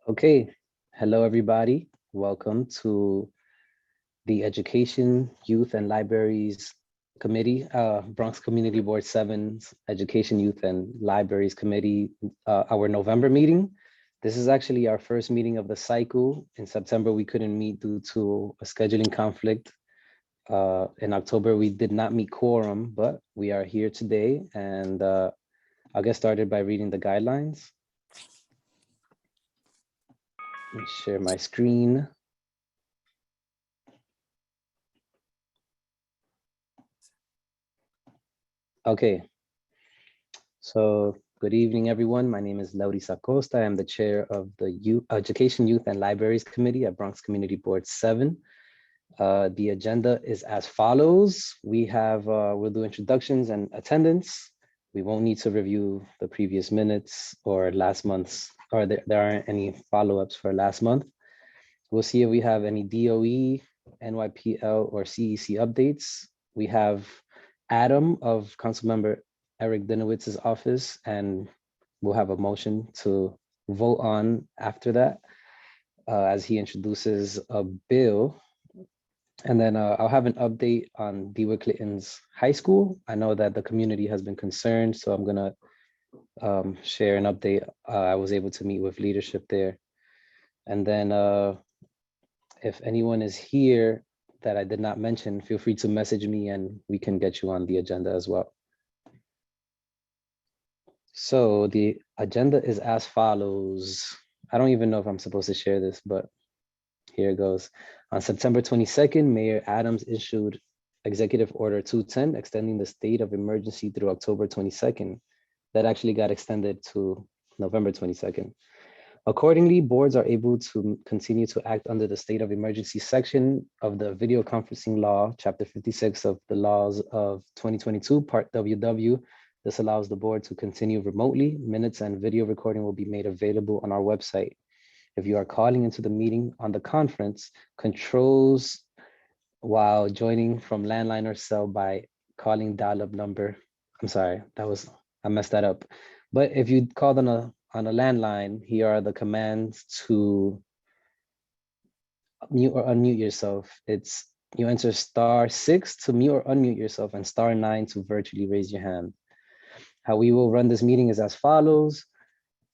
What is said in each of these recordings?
Okay, hello everybody. Welcome to the Education, Youth and Libraries Committee, Bronx Community Board 7's Education, Youth and Libraries Committee, our November meeting. This is actually our first meeting of the cycle. In September, we couldn't meet due to a scheduling conflict. In October, we did not meet quorum, but we are here today and I'll get started by reading the guidelines. Let me share my screen. Okay, so good evening, everyone. My name is Lauris Acosta. I'm the chair of the Education, Youth and Libraries Committee at Bronx Community Board 7. The agenda is as follows. We'll do introductions and attendance. We won't need to review the previous minutes or last month's, or there aren't any follow-ups for last month. We'll see if we have any DOE, NYPL, or CEC updates. We have Adam of Councilmember Eric Dinowitz's office, and we'll have a motion to vote on after that as he introduces a bill. And then I'll have an update on DeWitt Clinton's high school. I know that the community has been concerned, so I'm gonna share an update. I was able to meet with leadership there. And then if anyone is here that I did not mention, feel free to message me and we can get you on the agenda as well. So the agenda is as follows. I don't even know if I'm supposed to share this, but here it goes. On September 22nd, Mayor Adams issued Executive Order 210, extending the state of emergency through October 22nd. That actually got extended to November 22nd. Accordingly, boards are able to continue to act under the state of emergency section of the video conferencing law, chapter 56 of the laws of 2022, part WW. This allows the board to continue remotely. Minutes and video recording will be made available on our website. If you are calling into the meeting on the conference, controls while joining from landline or cell by calling dial-up number. I'm sorry, I messed that up. But if you called on a landline, here are the commands to mute or unmute yourself. You enter *6 to mute or unmute yourself and *9 to virtually raise your hand. How we will run this meeting is as follows.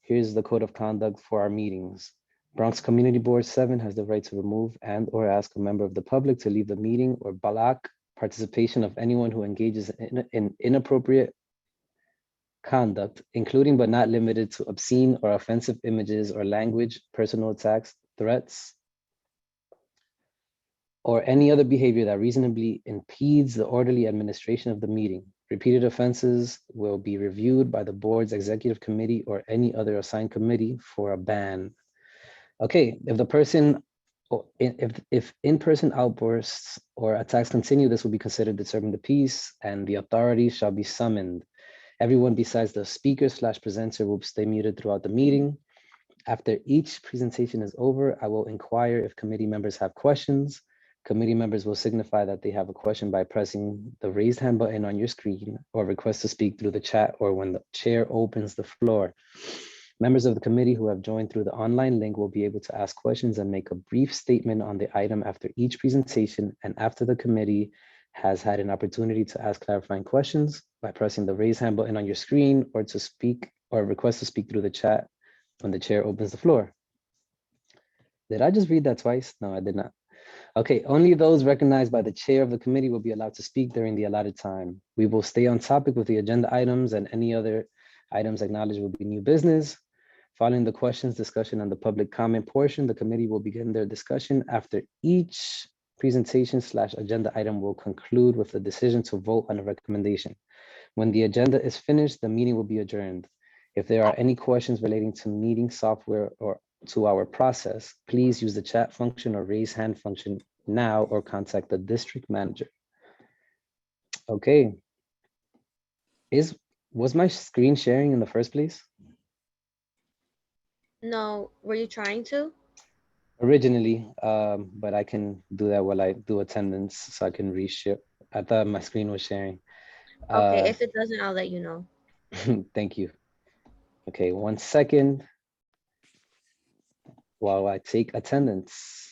Here's the code of conduct for our meetings. Bronx Community Board 7 has the right to remove and or ask a member of the public to leave the meeting or block participation of anyone who engages in inappropriate conduct, including but not limited to obscene or offensive images or language, personal attacks, threats, or any other behavior that reasonably impedes the orderly administration of the meeting. Repeated offenses will be reviewed by the board's executive committee or any other assigned committee for a ban. Okay, if in-person outbursts or attacks continue, this will be considered disturbing the peace and the authorities shall be summoned. Everyone besides the speaker/presenter will stay muted throughout the meeting. After each presentation is over, I will inquire if committee members have questions. Committee members will signify that they have a question by pressing the raised hand button on your screen or request to speak through the chat or when the chair opens the floor. Members of the committee who have joined through the online link will be able to ask questions and make a brief statement on the item after each presentation and after the committee has had an opportunity to ask clarifying questions by pressing the raise hand button on your screen or to speak or request to speak through the chat when the chair opens the floor. Did I just read that twice? No, I did not. Okay, only those recognized by the chair of the committee will be allowed to speak during the allotted time. We will stay on topic with the agenda items and any other items acknowledged will be new business. Following the questions, discussion, and the public comment portion, the committee will begin their discussion after each presentation/agenda item will conclude with a decision to vote on a recommendation. When the agenda is finished, the meeting will be adjourned. If there are any questions relating to meeting software or to our process, please use the chat function or raise hand function now or contact the district manager. Okay. Was my screen sharing in the first place? No, were you trying to? Originally, but I can do that while I do attendance so I can reshare. I thought my screen was sharing. Okay, if it doesn't, I'll let you know. Thank you. Okay, 1 second. while I take attendance.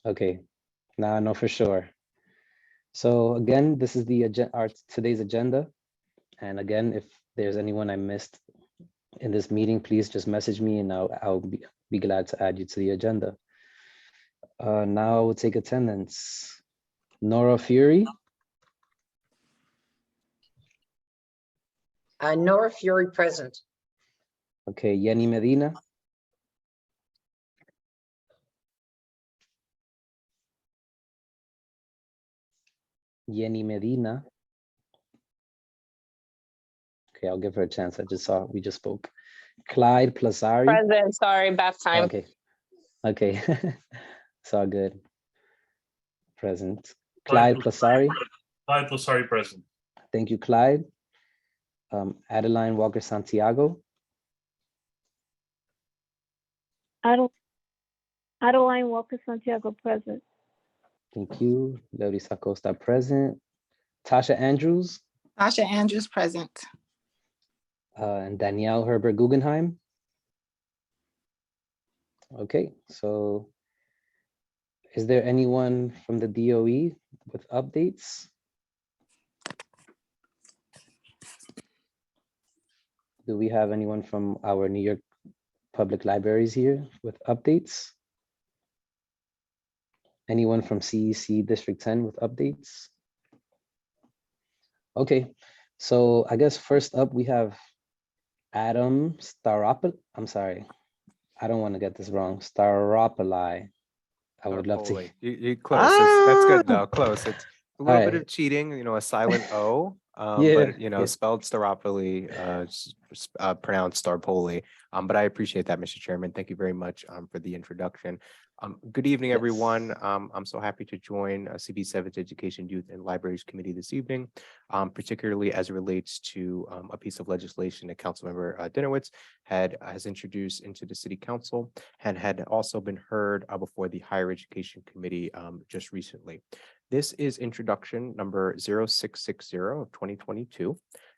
Okay, now I know for sure. So again, this is our today's agenda. And again, if there's anyone I missed in this meeting, please just message me and I'll be glad to add you to the agenda. Now we'll take attendance. Nora Fury. Nora Fury, present. Okay, Yenny Medina. Yenny Medina. Okay, I'll give her a chance. We just spoke. Clyde Plazari. Present, sorry, bath time. Okay, okay, it's all good. Present. Clyde Plazari. Clyde Plazari, present. Thank you, Clyde. Adeline Walker Santiago. Adeline Walker Santiago, present. Thank you. Larissa Costa, present. Tasha Andrews. Tasha Andrews, present. And Danielle Herbert Guggenheim. Okay, so is there anyone from the DOE with updates? Do we have anyone from our New York Public Libraries here with updates? Anyone from CEC District 10 with updates? Okay, so I guess first up we have Adam Staropoulos. I'm sorry, I don't want to get this wrong. Staropoulos. I would love to. You close. That's good though. Close. It's a little bit right. of cheating. You know, a silent O. Yeah, But you know, yeah. spelled Staropoli, pronounced Starpoli. But I appreciate that, Mr. Chairman. Thank you very much for the introduction. Good evening, everyone. I'm so happy to join CB7's Education, Youth, and Libraries Committee this evening, particularly as it relates to a piece of legislation that Councilmember Dinowitz has introduced into the City Council and had also been heard before the Higher Education Committee just recently. This is introduction number 0660 of 2022.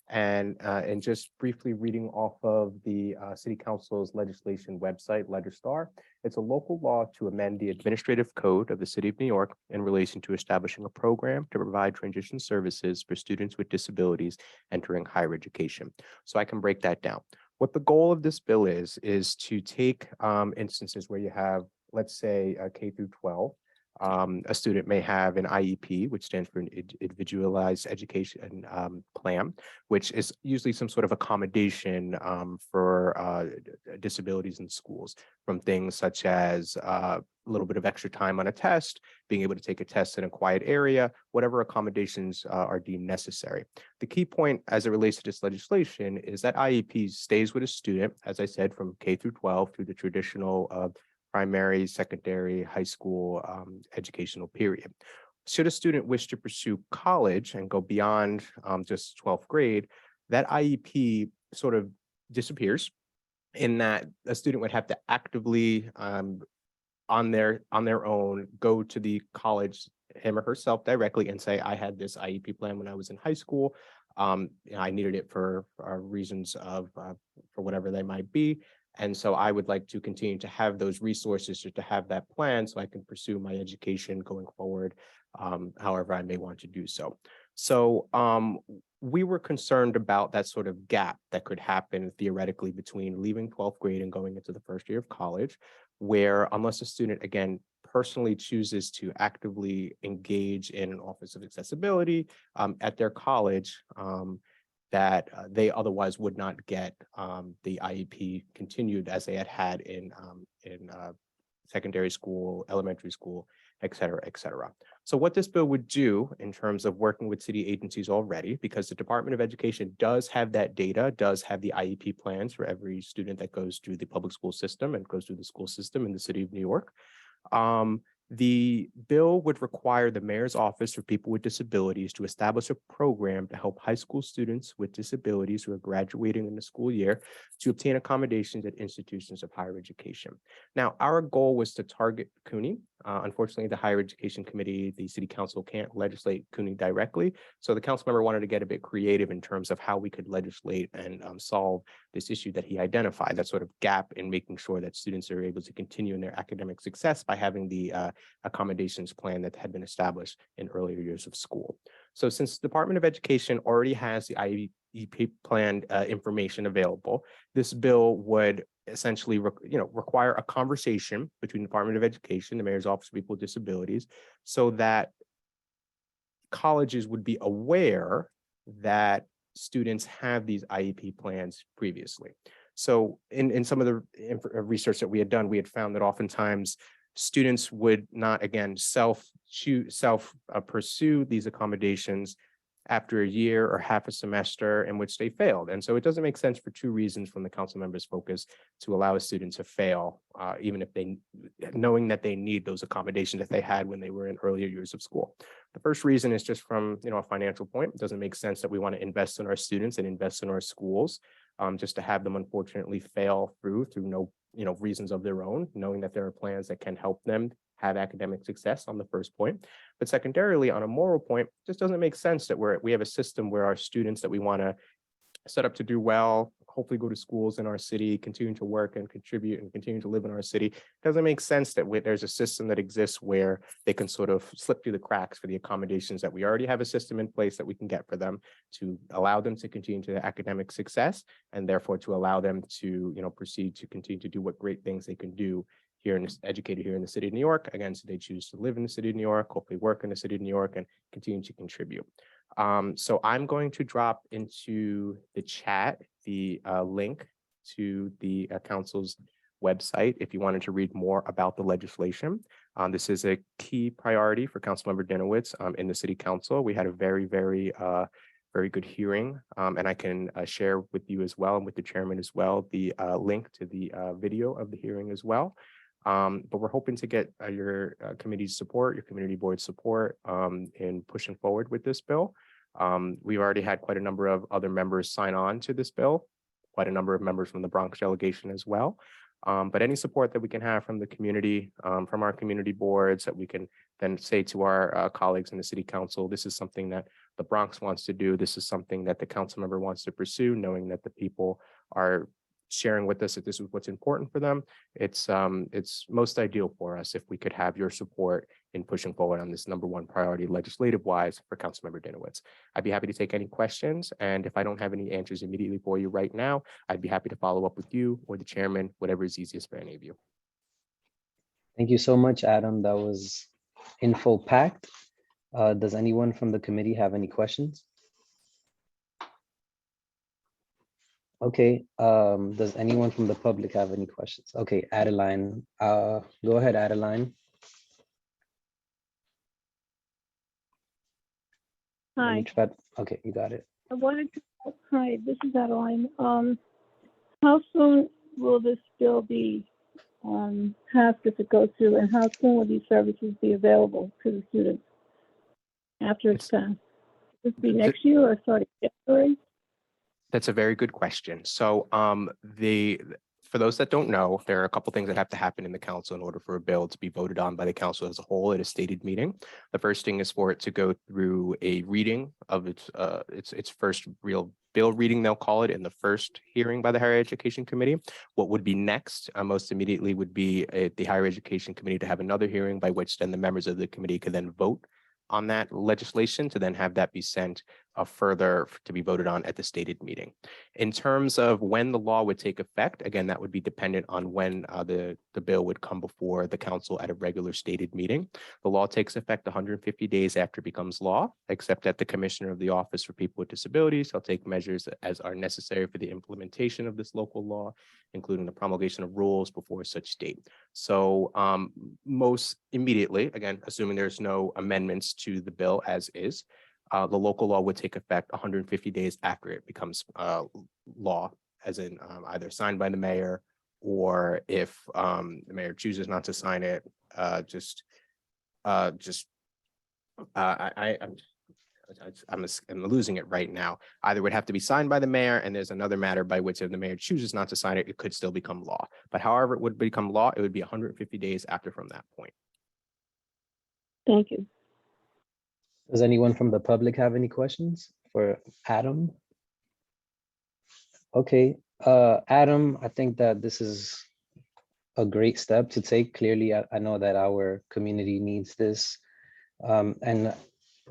And just briefly reading off of the City Council's legislation website, LegiStar, it's a local law to amend the administrative code of the City of New York in relation to establishing a program to provide transition services for students with disabilities entering higher education. So I can break that down. What the goal of this bill is to take instances where you have, let's say, K through 12, a student may have an IEP, which stands for an individualized education plan, which is usually some sort of accommodation for disabilities in schools, from things such as a little bit of extra time on a test, being able to take a test in a quiet area, whatever accommodations are deemed necessary. The key point as it relates to this legislation is that IEP stays with a student, as I said, from K through 12 through the traditional primary, secondary, high school educational period. Should a student wish to pursue college and go beyond just 12th grade, that IEP sort of disappears, in that a student would have to actively on their own go to the college, him or herself directly, and say, I had this IEP plan when I was in high school. I needed it for reasons of for whatever they might be. And so I would like to continue to have those resources or to have that plan so I can pursue my education going forward, however I may want to do so. So we were concerned about that sort of gap that could happen theoretically between leaving 12th grade and going into the first year of college, where unless a student, again, personally chooses to actively engage in an Office of Accessibility at their college, that they otherwise would not get the IEP continued as they had in secondary school, elementary school, et cetera, et cetera. So what this bill would do in terms of working with city agencies already, because the Department of Education does have that data, does have the IEP plans for every student that goes through the public school system and goes through the school system in the City of New York. The bill would require the mayor's office for people with disabilities to establish a program to help high school students with disabilities who are graduating in the school year to obtain accommodations at institutions of higher education. Now, our goal was to target CUNY, Unfortunately, the Higher Education Committee, the City Council can't legislate CUNY directly. So the council member wanted to get a bit creative in terms of how we could legislate and solve this issue that he identified, that sort of gap in making sure that students are able to continue in their academic success by having the accommodations plan that had been established in earlier years of school. So since the Department of Education already has the IEP plan information available, this bill would essentially require a conversation between the Department of Education, the Mayor's Office of People with Disabilities, so that colleges would be aware that students have these IEP plans previously. So in some of the research that we had done, we had found that oftentimes students would not, again, pursue these accommodations after a year or half a semester in which they failed. And so it doesn't make sense for two reasons from the council members' focus to allow a student to fail, even if knowing that they need those accommodations that they had when they were in earlier years of school. The first reason is just from a financial point. It doesn't make sense that we want to invest in our students and invest in our schools just to have them unfortunately fail through no reasons of their own, knowing that there are plans that can help them have academic success on the first point. But secondarily, on a moral point, it just doesn't make sense that we have a system where our students that we want to set up to do well, hopefully go to schools in our city, continue to work and contribute and continue to live in our city. It doesn't make sense that there's a system that exists where they can sort of slip through the cracks for the accommodations that we already have a system in place that we can get for them to allow them to continue to their academic success, and therefore to allow them to proceed to continue to do what great things they can do educated here in the city of New York. Again, so they choose to live in the city of New York, hopefully work in the city of New York, and continue to contribute. So I'm going to drop into the chat the link to the council's website if you wanted to read more about the legislation. This is a key priority for Councilmember Dinowitz in the City Council. We had a very, very good hearing, and I can share with you as well and with the chairman as well the link to the video of the hearing as well. But we're hoping to get your committee's support, your community board support in pushing forward with this bill. We've already had quite a number of other members sign on to this bill, quite a number of members from the Bronx delegation as well. But any support that we can have from the community, from our community boards, that we can then say to our colleagues in the city council, this is something that the Bronx wants to do. This is something that the council member wants to pursue, knowing that the people are sharing with us that this is what's important for them. It's most ideal for us if we could have your support in pushing forward on this number one priority legislative wise for Councilmember Dinowitz. I'd be happy to take any questions, and if I don't have any answers immediately for you right now, I'd be happy to follow up with you or the chairman, whatever is easiest for any of you. Thank you so much, Adam. That was info packed. Does anyone from the committee have any questions? Okay, does anyone from the public have any questions? Okay, Adeline, go ahead, Adeline. Hi, Okay, you got it. I wanted to, hi, this is Adeline. How soon will this bill be passed if it goes through, and how soon will these services be available to the students after it's passed? Will this be next year or starting February? That's a very good question. So for those that don't know, there are a couple things that have to happen in the council in order for a bill to be voted on by the council as a whole at a stated meeting. The first thing is for it to go through a reading of its first real bill reading, they'll call it, in the first hearing by the Higher Education Committee. What would be next most immediately would be the Higher Education Committee to have another hearing by which then the members of the committee could then vote on that legislation to then have that be sent further to be voted on at the stated meeting. In terms of when the law would take effect, again, that would be dependent on when the bill would come before the council at a regular stated meeting. The law takes effect 150 days after it becomes law, except that the Commissioner of the Office for People with Disabilities shall take measures as are necessary for the implementation of this local law, including the promulgation of rules before such date. So most immediately, again, assuming there's no amendments to the bill as is, the local law would take effect 150 days after it becomes law, as in either signed by the mayor, or if the mayor chooses not to sign it, I'm losing it right now. Either would have to be signed by the mayor, and there's another matter by which if the mayor chooses not to sign it, it could still become law. But however it would become law, it would be 150 days after from that point. Thank you. Does anyone from the public have any questions for Adam? Okay, Adam, I think that this is a great step to take. Clearly, I know that our community needs this. And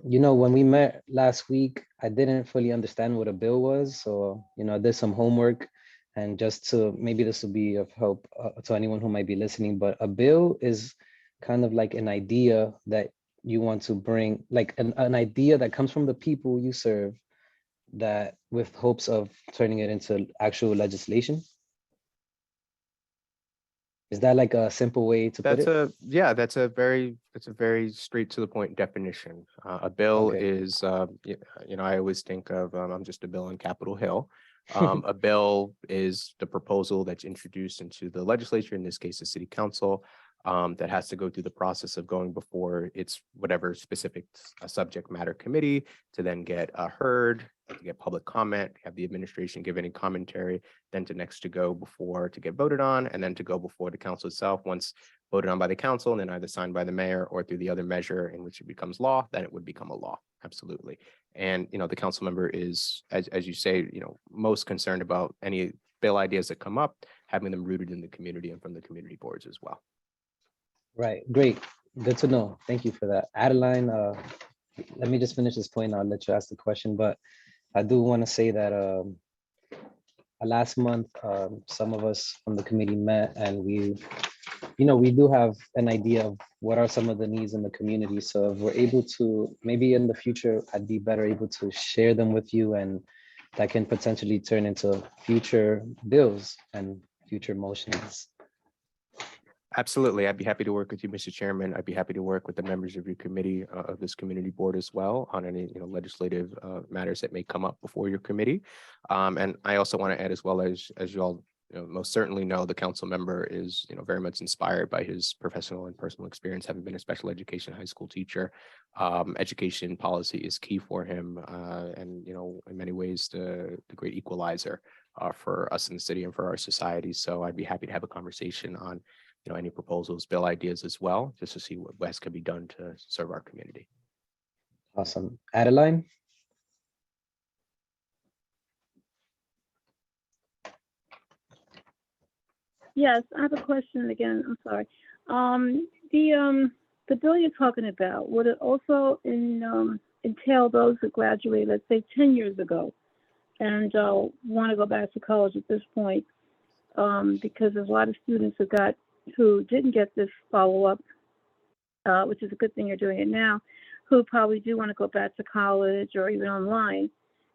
you know, when we met last week, I didn't fully understand what a bill was. So, you know, I did some homework, and just to, maybe this will be of help to anyone who might be listening, but a bill is kind of like an idea that you want to bring, like an idea that comes from the people you serve, that with hopes of turning it into actual legislation. Is that like a simple way to put That's it? that's a very straight to the point definition. A bill Okay. is, you know, I always think of, I'm just a bill on Capitol Hill. A bill is the proposal that's introduced into the legislature, in this case, the city council, that has to go through the process of going before its whatever specific subject matter committee to then get heard, to get public comment, have the administration give any commentary, then to go before to get voted on, and then to go before the council itself. Once voted on by the council and then either signed by the mayor or through the other measure in which it becomes law, then it would become a law. Absolutely. And, you know, the council member is, as you say, you know, most concerned about any bill ideas that come up, having them rooted in the community and from the community boards as well. Right, great, good to know. Thank you for that. Adeline, let me just finish this point. I'll let you ask the question, but I do want to say that last month, some of us from the committee met, and we, you know, we do have an idea of what are some of the needs in the community. So if we're able to, maybe in the future, I'd be better able to share them with you, and that can potentially turn into future bills and future motions. Absolutely. I'd be happy to work with you, Mr. Chairman. I'd be happy to work with the members of your committee, of this community board as well, on any, you know, legislative matters that may come up before your committee. And I also want to add, as well, as you all, you know, most certainly know, the council member is, you know, very much inspired by his professional and personal experience, having been a special education high school teacher. Education policy is key for him, and, you know, in many ways, the great equalizer for us in the city and for our society. So I'd be happy to have a conversation on, you know, any proposals, bill ideas as well, just to see what best can be done to serve our community. Awesome. Adeline? Yes, I have a question again. I'm sorry. The bill you're talking about, would it also entail those who graduated, let's say, 10 years ago, and want to go back to college at this point? Because there's a lot of students who didn't get this follow-up, which is a good thing you're doing it now, who probably do want to go back to college or even online,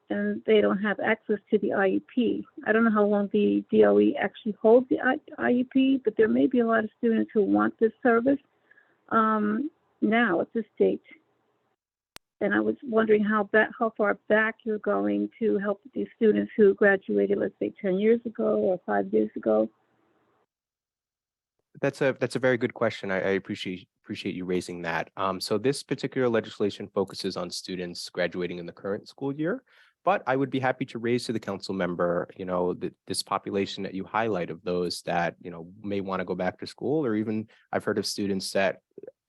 and they don't have access to the IEP. I don't know how long the DOE actually holds the IEP, but there may be a lot of students who want this service now at this date. And I was wondering how far back you're going to help these students who graduated, let's say, 10 years ago or 5 years ago. That's a very good question. I appreciate you raising that. So this particular legislation focuses on students graduating in the current school year, but I would be happy to raise to the council member, you know, this population that you highlight of those that, you know, may want to go back to school, or even I've heard of students that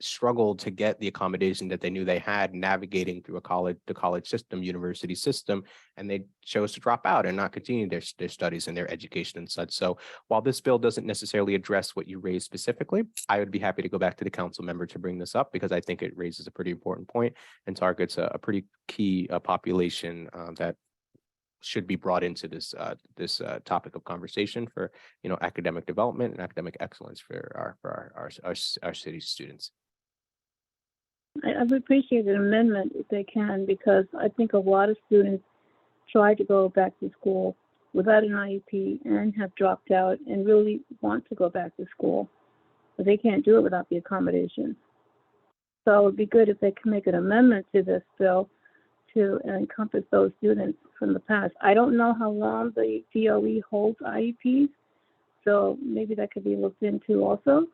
struggled to get the accommodation that they knew they had navigating through the college system, university system, and they chose to drop out and not continue their studies and their education and such. So while this bill doesn't necessarily address what you raised specifically, I would be happy to go back to the council member to bring this up, because I think it raises a pretty important point and targets a pretty key population that should be brought into this topic of conversation for, you know, academic development and academic excellence for our city students. I would appreciate an amendment if they can, because I think a lot of students try to go back to school without an IEP and have dropped out and really want to go back to school, but they can't do it without the accommodation. So it'd be good if they can make an amendment to this bill to encompass those students from the past. I don't know how long the DOE holds IEPs, so maybe that could be looked into also.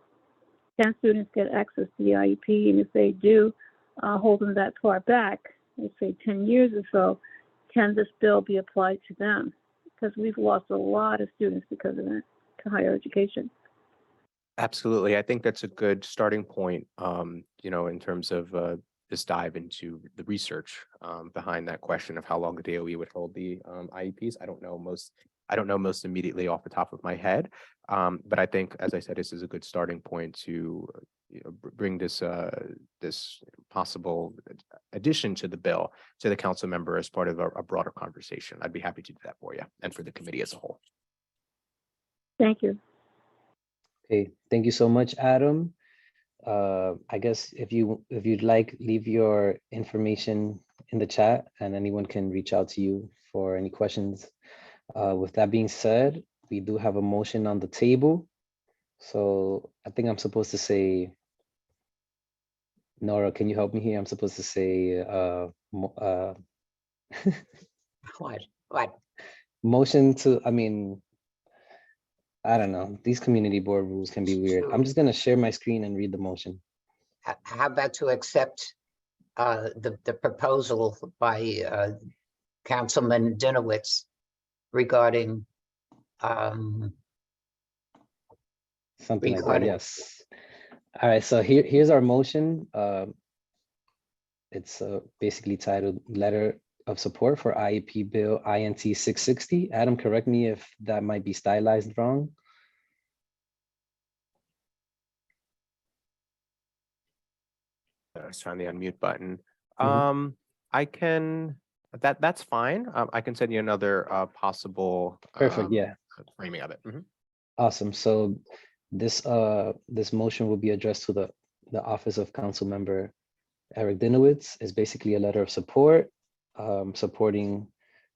Can students get access to the IEP? And if they do hold them that far back, let's say 10 years or so, can this bill be applied to them? Because we've lost a lot of students because of that to higher education. Absolutely. I think that's a good starting point, in terms of this dive into the research behind that question of how long the DOE would hold the IEPs. I don't know most immediately off the top of my head, but I think, as I said, this is a good starting point to bring this possible addition to the bill to the council member as part of a broader conversation. I'd be happy to do that for you and for the committee as a whole. Thank you. Okay, thank you so much, Adam. I guess if you'd like, leave your information in the chat and anyone can reach out to you for any questions. With that being said, we do have a motion on the table. So I think I'm supposed to say, Nora, can you help me here? I'm supposed to say What? motion to, I don't know. These community board rules can be weird. I'm just gonna share my screen and read the motion. How about to accept the proposal by Councilman Dinowitz regarding Something like that, regarding- yes. All right, so here's our motion. It's basically titled Letter of Support for IEP Bill INT 660. Adam, correct me if that might be stylized wrong. I was trying the unmute button. Mhm. I can, that's fine. I can send you another possible Perfect, yeah. framing of it. Mhm. Awesome. So this motion will be addressed to the Office of Council Member Eric Dinowitz. Is basically a letter of support, supporting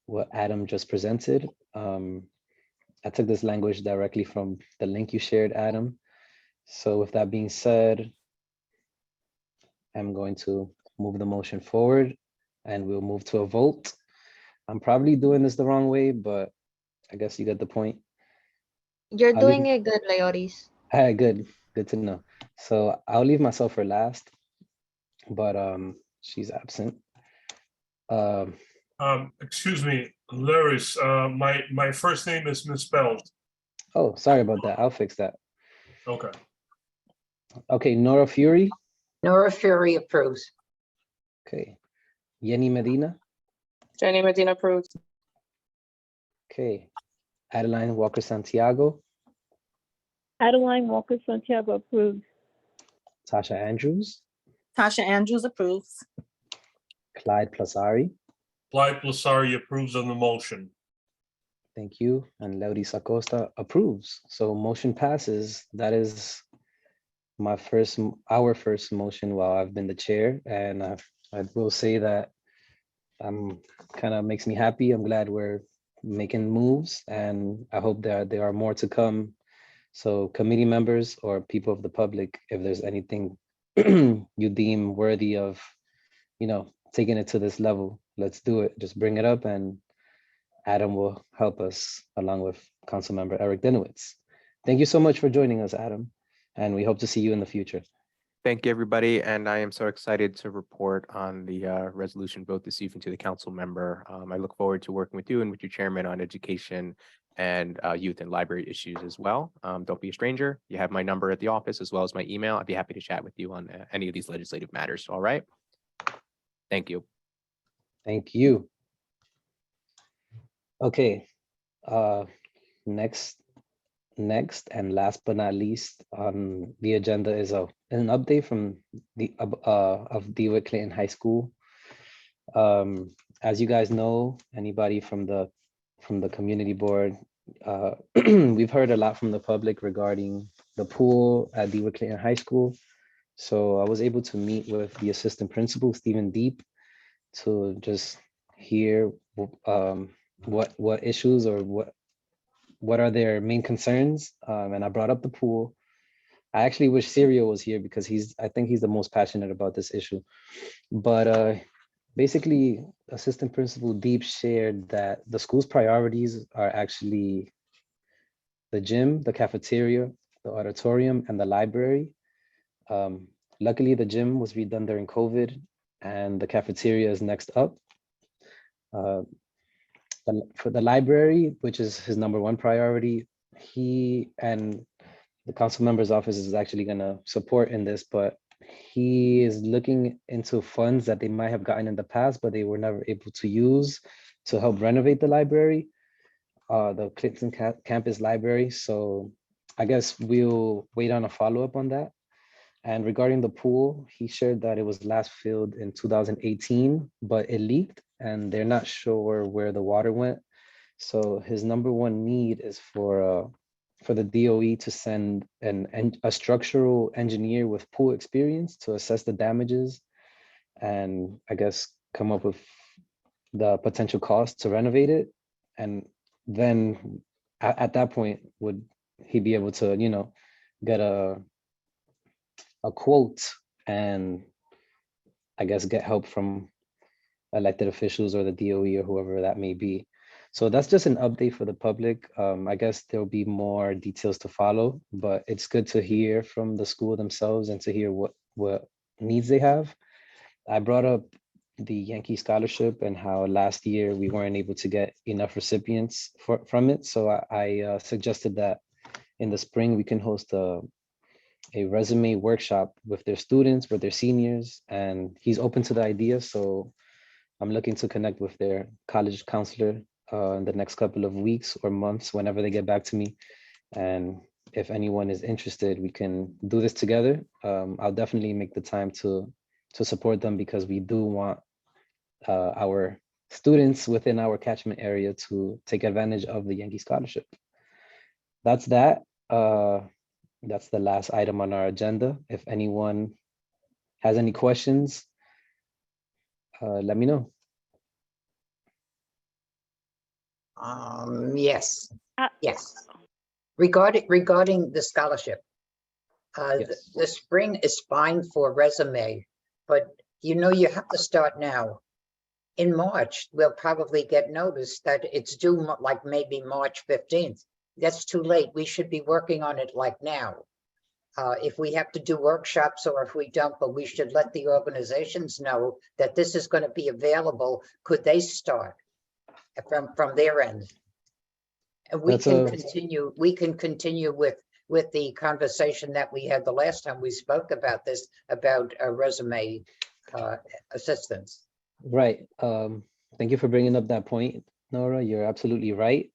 what Adam just presented. I took this language directly from the link you shared, Adam. So with that being said, I'm going to move the motion forward and we'll move to a vote. I'm probably doing this the wrong way, but I guess you get the point. You're I'll doing leave- it good, Leoris. Hey, good to know. So I'll leave myself for last, but she's absent. Excuse me, Laris, my first name is misspelled. Oh, sorry about that. I'll fix that. Okay. Okay, Nora Fury. Nora Fury approves. Okay. Yenny Medina. Jenny Medina approves. Okay. Adeline Walker Santiago. Adeline Walker Santiago approves. Tasha Andrews. Tasha Andrews approves. Clyde Plasari. Clyde Plasari approves of the motion. Thank you. And Laudis Acosta approves. So motion passes. That is our first motion while I've been the chair. And I will say that kind of makes me happy. I'm glad we're making moves and I hope that there are more to come. So committee members or people of the public, if there's anything you deem worthy of, taking it to this level, let's do it. Just bring it up and Adam will help us along with Councilmember Eric Dinowitz. Thank you so much for joining us, Adam. And we hope to see you in the future. Thank you, everybody. And I am so excited to report on the resolution vote this evening to the council member. I look forward to working with you and with your chairman on education and youth and library issues as well. Don't be a stranger. You have my number at the office as well as my email. I'd be happy to chat with you on any of these legislative matters. All right. Thank you. Thank you. Okay. Next and last but not least on the agenda is an update from the of DeWitt Clayton High School. As you guys know, anybody from the community board, we've heard a lot from the public regarding the pool at DeWitt Clayton High School. So I was able to meet with the assistant principal, Stephen Deep, to just hear what issues or what are their main concerns. And I brought up the pool. I actually wish Serial was here because I think he's the most passionate about this issue. But basically, Assistant Principal Deep shared that the school's priorities are actually the gym, the cafeteria, the auditorium, and the library. Luckily, the gym was redone during COVID and the cafeteria is next up. For the library, which is his #1 priority, he and the council member's office is actually gonna support in this, but he is looking into funds that they might have gotten in the past, but they were never able to use to help renovate the library, the Clinton campus library. So I guess we'll wait on a follow-up on that. And regarding the pool, he shared that it was last filled in 2018, but it leaked and they're not sure where the water went. So his number one need is for the DOE to send a structural engineer with pool experience to assess the damages and I guess come up with the potential cost to renovate it. And then at that point, would he be able to, get a quote and I guess get help from elected officials or the DOE or whoever that may be. So that's just an update for the public. I guess there'll be more details to follow, but it's good to hear from the school themselves and to hear what needs they have. I brought up the Yankee Scholarship and how last year we weren't able to get enough recipients from it. So I suggested that in the spring we can host a resume workshop with their students, with their seniors, and he's open to the idea. So I'm looking to connect with their college counselor in the next couple of weeks or months, whenever they get back to me. And if anyone is interested, we can do this together. I'll definitely make the time to support them because we do want our students within our catchment area to take advantage of the Yankee Scholarship. That's that. That's the last item on our agenda. If anyone has any questions, let me know. Yes, Uh, yes. Regarding the scholarship, Yes. the spring is fine for resume, but you have to start now. In March, we'll probably get notice that it's due like maybe March 15th. That's too late. We should be working on it like now. If we have to do workshops or if we don't, but we should let the organizations know that this is going to be available. Could they start from their end? And we can continue with the conversation that we had the last time we spoke about this, about resume assistance. Right. Thank you for bringing up that point, Nora. You're absolutely right.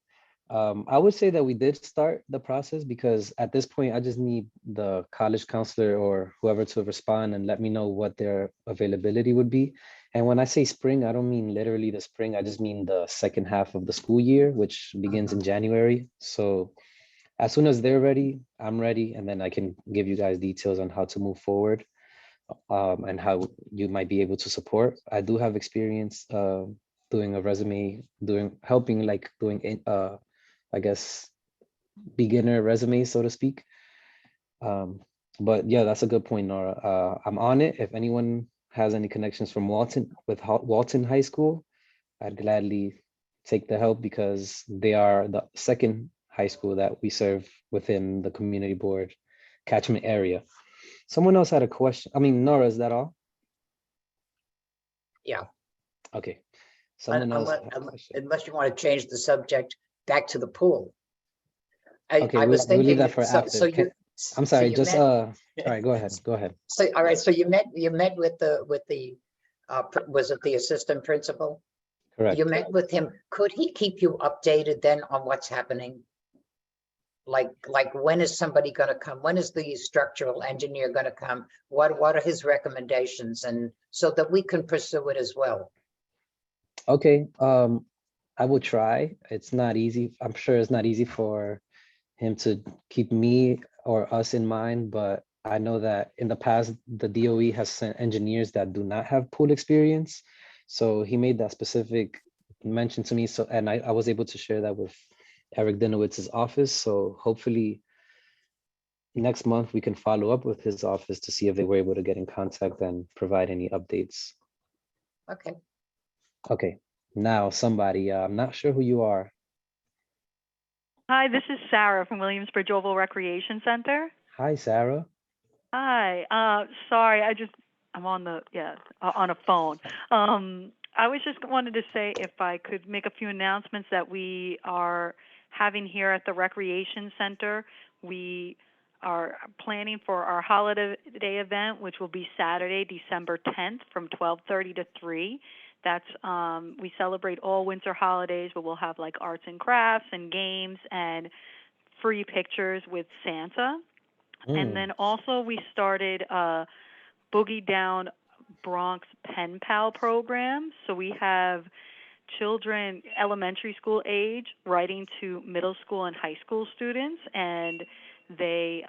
I would say that we did start the process because at this point, I just need the college counselor or whoever to respond and let me know what their availability would be. And when I say spring, I don't mean literally the spring. I just mean the second half of the school year, which begins in January. So as soon as they're ready, I'm ready. And then I can give you guys details on how to move forward. And how you might be able to support. I do have experience doing a resume, helping doing I guess beginner resumes, so to speak. But yeah, that's a good point, Nora. I'm on it. If anyone has any connections from Walton High School, I'd gladly take the help because they are the second high school that we serve within the community board catchment area. Someone else had a question. I mean, Nora, is that all? Yeah. Okay. Someone else had a question. Unless you want to change the subject back to the pool. Okay, I was we'll leave thinking, that for after. I'm sorry, just all right, go ahead. So, all right, so you met with the was it the assistant principal? Correct. You met with him. Could he keep you updated then on what's happening? Like when is somebody going to come? When is the structural engineer going to come? What are his recommendations? And so that we can pursue it as well. Okay, I will try. It's not easy. I'm sure it's not easy for him to keep me or us in mind, but I know that in the past, the DOE has sent engineers that do not have pool experience. So he made that specific mention to me. So, and I was able to share that with Eric Dinowitz's office. So hopefully next month we can follow up with his office to see if they were able to get in contact and provide any updates. Okay. Okay, now somebody, I'm not sure who you are. Hi, this is Sarah from Williamsburg Oval Recreation Center. Hi, Sarah. Hi. Sorry, I'm on on a phone. I was just wanted to say if I could make a few announcements that we are having here at the Recreation Center. We are planning for our holiday event, which will be Saturday, December 10th from 12:30 to 3. That's we celebrate all winter holidays, but we'll have like arts and crafts and games and free pictures with Santa. And then also we started Boogie Down Bronx Pen Pal program. So we have children elementary school age writing to middle school and high school students, and they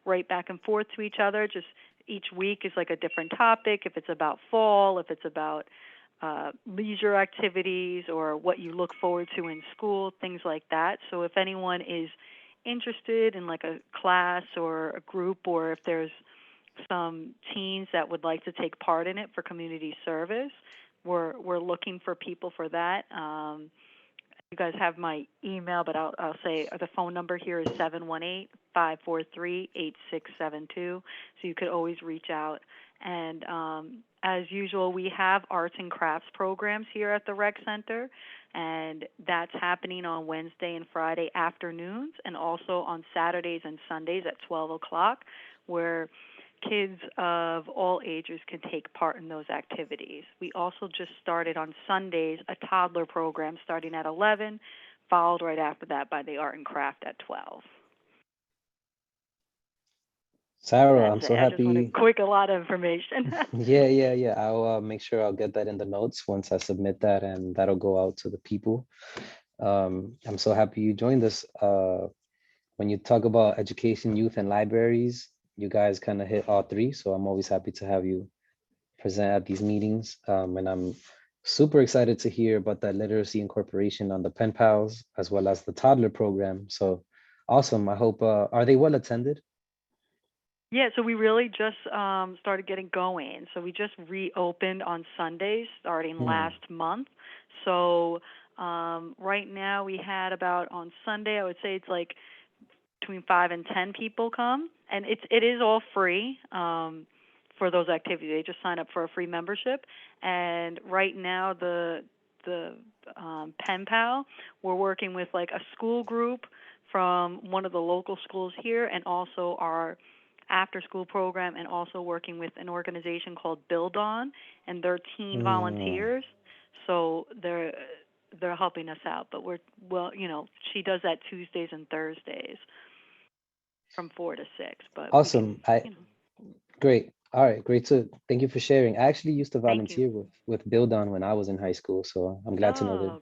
write back and forth to each other. Just each week is like a different topic. If it's about fall, if it's about leisure activities or what you look forward to in school, things like that. So if anyone is interested in like a class or a group, or if there's some teens that would like to take part in it for community service, we're looking for people for that. You guys have my email, but I'll say the phone number here is 718-543-8672. So you could always reach out. And as usual, we have arts and crafts programs here at the Rec Center, and that's happening on Wednesday and Friday afternoons, and also on Saturdays and Sundays at 12 o'clock, where kids of all ages can take part in those activities. We also just started on Sundays a toddler program starting at 11, followed right after that by the art and craft at 12. Sarah, I'm That's so it. I just want happy. a lot of information. Yeah. I'll make sure I'll get that in the notes once I submit that, and that'll go out to the people. I'm so happy you joined us. When you talk about education, youth, and libraries, you guys kind of hit all three. So I'm always happy to have you present at these meetings. And I'm super excited to hear about that literacy incorporation on the pen pals, as well as the toddler program. So awesome. I hope, are they well attended? Yeah, so we really just started getting going. So we just reopened on Sundays starting last month. So right now we had about, on Sunday, I would say it's like between 5 and 10 people come, and it is all free for those activities. They just sign up for a free membership. And right now the Pen Pal, we're working with like a school group from one of the local schools here, and also our after-school program, and also working with an organization called Build On, and they're teen volunteers. So they're helping us out. But she does that Tuesdays and Thursdays from 4 to 6. But awesome. Great. All right, great. Thank you for sharing. I actually used to volunteer with Build On when I was in high school, so I'm glad to know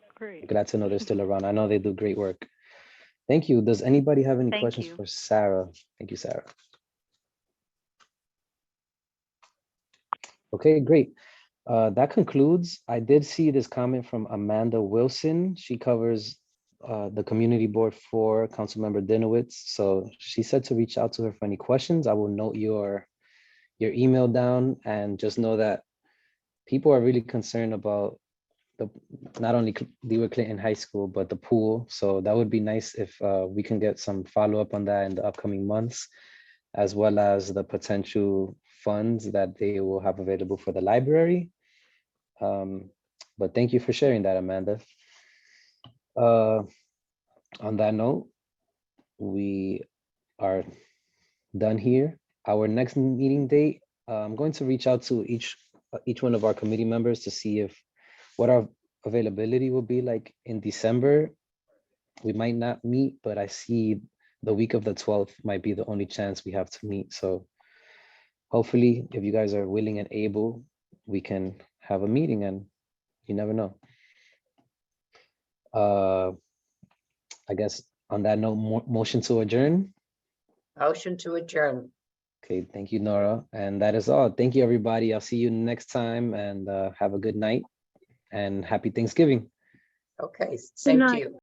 they're still around. I know they do great work. Thank you. Does anybody have any questions for Sarah? Thank you, Sarah. Okay, great. That concludes. I did see this comment from Amanda Wilson. She covers the community board for Councilmember Dinowitz. So she said to reach out to her for any questions. I will note your email down, and just know that people are really concerned about not only Leeward Clinton High School, but the pool. So that would be nice if we can get some follow-up on that in the upcoming months, as well as the potential funds that they will have available for the library. But thank you for sharing that, Amanda. On that note, we are done here. Our next meeting date, I'm going to reach out to each one of our committee members to see what our availability will be like in December. We might not meet, but I see the week of the 12th might be the only chance we have to meet. So hopefully, if you guys are willing and able, we can have a meeting, and you never know. I guess on that note, motion to adjourn. Motion to adjourn. Okay, thank you, Nora. And that is all. Thank you, everybody. I'll see you next time, and have a good night and happy Thanksgiving. Okay, same to you.